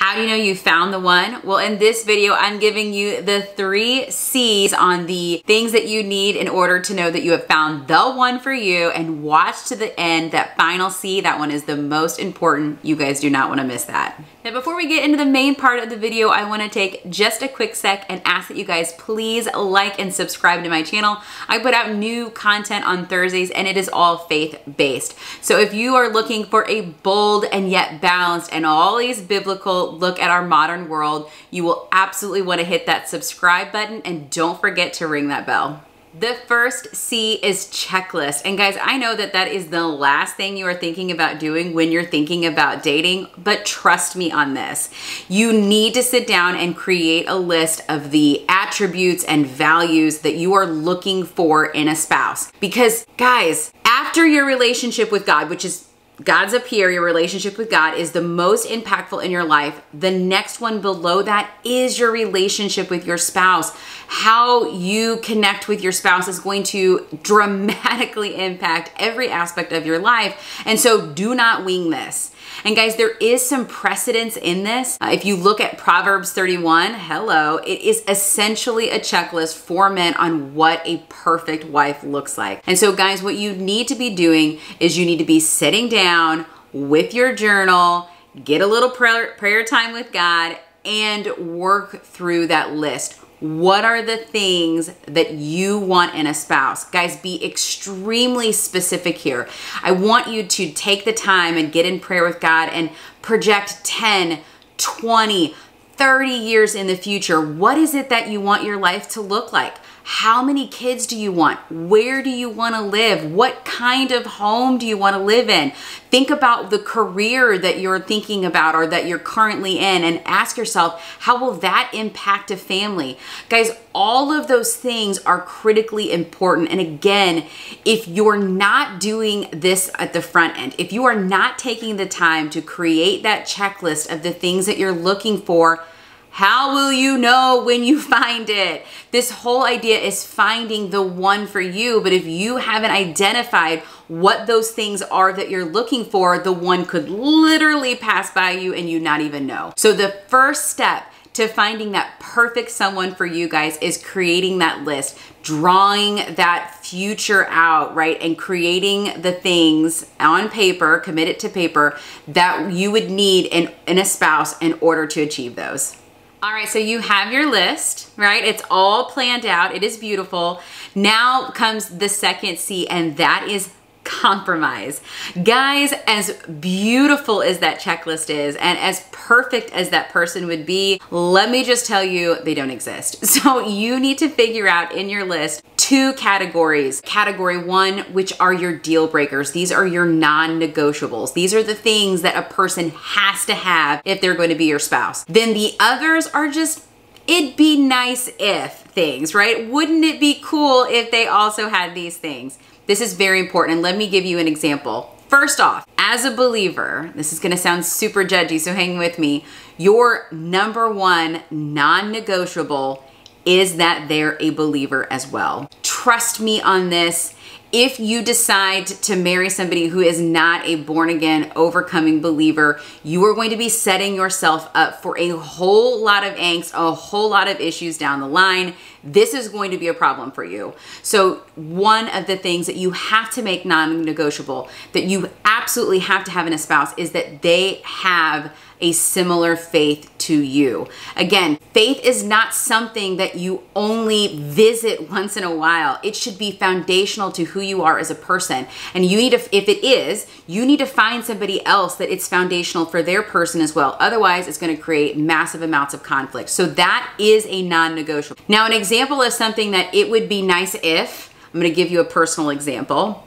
How do you know you found the one? Well, in this video, I'm giving you the 3 C's on the things that you need in order to know that you have found the one for you, and watch to the end. That final C, that one is the most important. You guys do not want to miss that. Now, before we get into the main part of the video, I want to take just a quick sec and ask that you guys please like and subscribe to my channel. I put out new content on Thursdays and it is all faith-based. So if you are looking for a bold and yet balanced and always biblical look at our modern world, you will absolutely want to hit that subscribe button, and don't forget to ring that bell. The first C is checklist. And guys, I know that that is the last thing you are thinking about doing when you're thinking about dating, but trust me on this. You need to sit down and create a list of the attributes and values that you are looking for in a spouse. Because guys, after your relationship with God, which is God's up here, your relationship with God is the most impactful in your life. The next one below that is your relationship with your spouse. How you connect with your spouse is going to dramatically impact every aspect of your life. And so do not wing this. And guys, there is some precedence in this. If you look at Proverbs 31, hello, it is essentially a checklist for men on what a perfect wife looks like. And so guys, what you need to be doing is you need to be sitting down with your journal, get a little prayer time with God, and work through that list. What are the things that you want in a spouse? Guys, be extremely specific here. I want you to take the time and get in prayer with God and project 10, 20, 30 years in the future. What is it that you want your life to look like? How many kids do you want? Where do you want to live? What kind of home do you want to live in? Think about the career that you're thinking about or that you're currently in, and ask yourself, how will that impact a family? Guys, all of those things are critically important. And again, if you're not doing this at the front end, if you are not taking the time to create that checklist of the things that you're looking for, how will you know when you find it? This whole idea is finding the one for you, but if you haven't identified what those things are that you're looking for, the one could literally pass by you and you not even know. So the first step to finding that perfect someone for you guys is creating that list, drawing that future out, right? And creating the things on paper, commit it to paper, that you would need in a spouse in order to achieve those. All right, so you have your list, right? It's all planned out. It is beautiful. Now comes the second C, and that is compromise. Guys, as beautiful as that checklist is and as perfect as that person would be, let me just tell you, they don't exist. So you need to figure out in your list 2 categories. Category 1, which are your deal breakers. These are your non-negotiables. These are the things that a person has to have if they're going to be your spouse. Then the others are just, it'd be nice if things, right? Wouldn't it be cool if they also had these things? This is very important, and let me give you an example. First off, as a believer, this is gonna sound super judgy, so hang with me. Your number 1 non-negotiable is that they're a believer as well. Trust me on this. If you decide to marry somebody who is not a born-again, overcoming believer, you are going to be setting yourself up for a whole lot of angst, a whole lot of issues down the line. This is going to be a problem for you. So one of the things that you have to make non-negotiable, that you absolutely have to have in a spouse, is that they have a similar faith to you. Again, faith is not something that you only visit once in a while. It should be foundational to who you are as a person. And you need to, if it is, you need to find somebody else that it's foundational for their person as well. Otherwise, it's going to create massive amounts of conflict. So that is a non-negotiable. Now, an example of something that it would be nice if, I'm going to give you a personal example.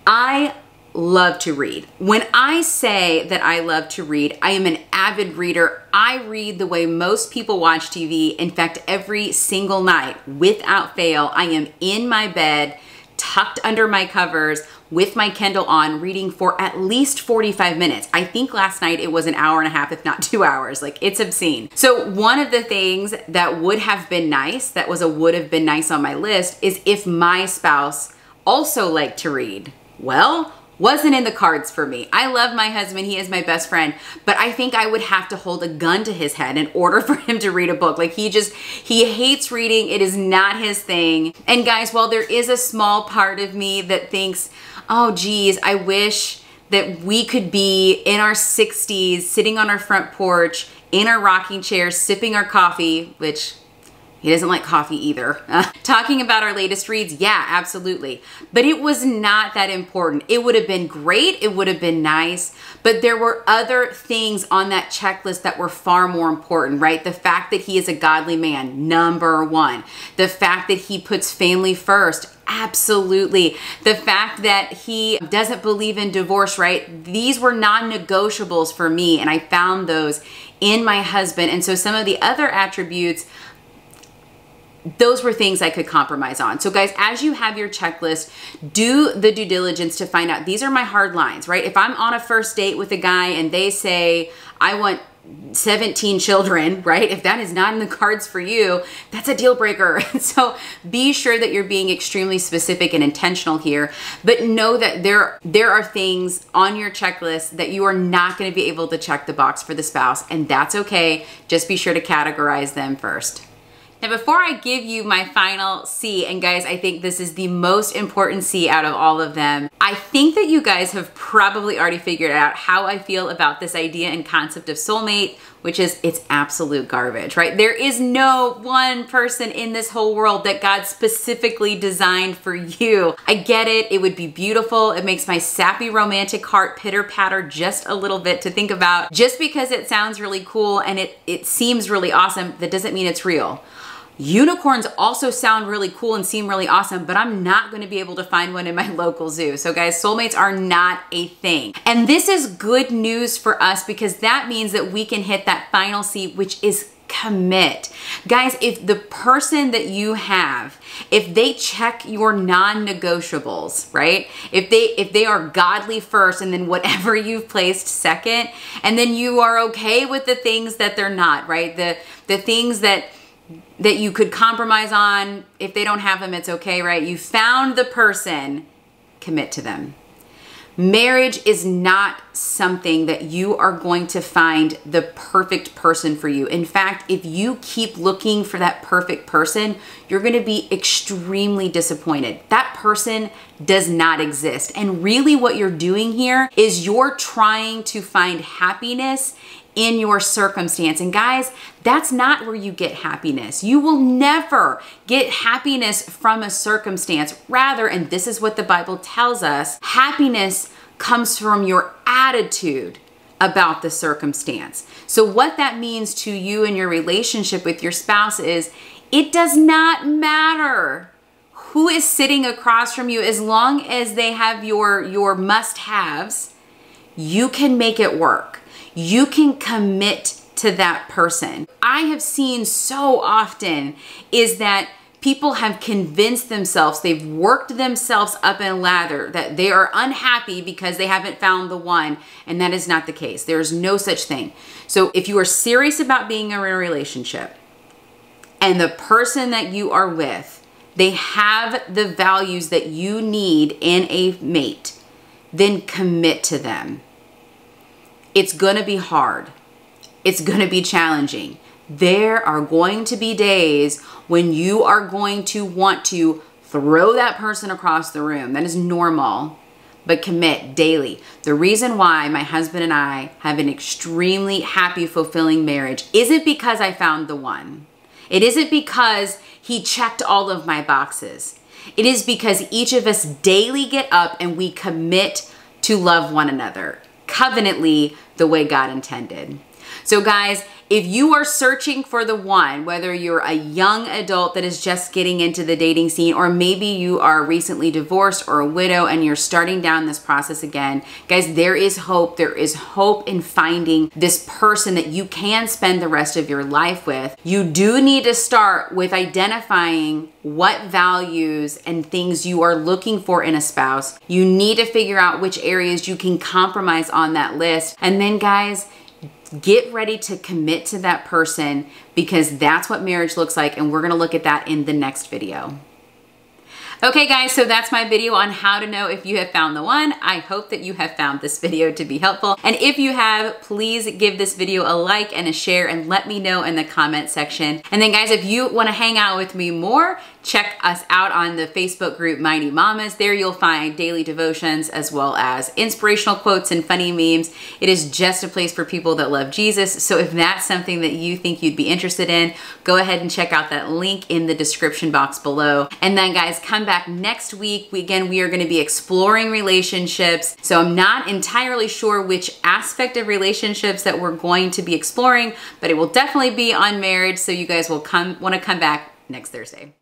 I love to read. When I say that I love to read, I am an avid reader. I read the way most people watch TV. In fact, every single night, without fail, I am in my bed, tucked under my covers, with my Kindle on, reading for at least 45 minutes. I think last night it was an hour and a half, if not 2 hours. Like, it's obscene. So one of the things that would have been nice, that was a would have been nice on my list, is if my spouse also liked to read. Well, wasn't in the cards for me. I love my husband. He is my best friend, but I think I would have to hold a gun to his head in order for him to read a book. Like he hates reading. It is not his thing. And guys, while there is a small part of me that thinks, oh geez, I wish that we could be in our 60s, sitting on our front porch, in our rocking chairs, sipping our coffee, which he doesn't like coffee either. Talking about our latest reads, yeah, absolutely. But it was not that important. It would have been great, it would have been nice, but there were other things on that checklist that were far more important, right? The fact that he is a godly man, number one. The fact that he puts family first, absolutely. The fact that he doesn't believe in divorce, right? These were non-negotiables for me, and I found those in my husband. And so some of the other attributes, those were things I could compromise on. So guys, as you have your checklist, do the due diligence to find out, these are my hard lines, right? If I'm on a first date with a guy and they say, I want 17 children, right? If that is not in the cards for you, that's a deal breaker. So be sure that you're being extremely specific and intentional here, but know that there are things on your checklist that you are not going to be able to check the box for the spouse, and that's okay. Just be sure to categorize them first. Now, before I give you my final C, and guys, I think this is the most important C out of all of them, I think that you guys have probably already figured out how I feel about this idea and concept of soulmate, which is it's absolute garbage, right? There is no one person in this whole world that God specifically designed for you. I get it. It would be beautiful. It makes my sappy romantic heart pitter patter just a little bit to think about. Just because it sounds really cool and it seems really awesome, that doesn't mean it's real. Unicorns also sound really cool and seem really awesome, but I'm not going to be able to find one in my local zoo. So guys, soulmates are not a thing. And this is good news for us because that means that we can hit that final C, which is commit. Guys, if the person that you have, if they check your non-negotiables, right? If they are godly first and then whatever you've placed second, and then you are okay with the things that they're not, right? The things that you could compromise on, if they don't have them, it's okay, right? You found the person, commit to them. Marriage is not something that you are going to find the perfect person for you. In fact, if you keep looking for that perfect person, you're going to be extremely disappointed. That person does not exist. And really what you're doing here is you're trying to find happiness in your circumstance. And guys, that's not where you get happiness. You will never get happiness from a circumstance. Rather, and this is what the Bible tells us, happiness comes from your attitude about the circumstance. So what that means to you and your relationship with your spouse is it does not matter who is sitting across from you, as long as they have your must-haves, you can make it work. You can commit to that person. I have seen so often is that people have convinced themselves, they've worked themselves up in a ladder, that they are unhappy because they haven't found the one, and that is not the case. There is no such thing. So if you are serious about being in a relationship and the person that you are with, they have the values that you need in a mate, then commit to them. It's gonna be hard. It's gonna be challenging. There are going to be days when you are going to want to throw that person across the room. That is normal, but commit daily. The reason why my husband and I have an extremely happy, fulfilling marriage isn't because I found the one. It isn't because he checked all of my boxes. It is because each of us daily get up and we commit to love one another, covenantly, the way God intended. So guys, if you are searching for the one, whether you're a young adult that is just getting into the dating scene, or maybe you are recently divorced or a widow and you're starting down this process again, guys, there is hope. There is hope in finding this person that you can spend the rest of your life with. You do need to start with identifying what values and things you are looking for in a spouse. You need to figure out which areas you can compromise on that list. And then guys, get ready to commit to that person, because that's what marriage looks like, and we're gonna look at that in the next video. Okay guys, so that's my video on how to know if you have found the one. I hope that you have found this video to be helpful. And if you have, please give this video a like and a share and let me know in the comment section. And then guys, if you wanna hang out with me more, check us out on the Facebook group Mighty Mamas. There you'll find daily devotions as well as inspirational quotes and funny memes. It is just a place for people that love Jesus. So if that's something that you think you'd be interested in, go ahead and check out that link in the description box below. And then guys, come back next week. We are gonna be exploring relationships. So I'm not entirely sure which aspect of relationships that we're going to be exploring, but it will definitely be on marriage. So you guys will wanna come back next Thursday.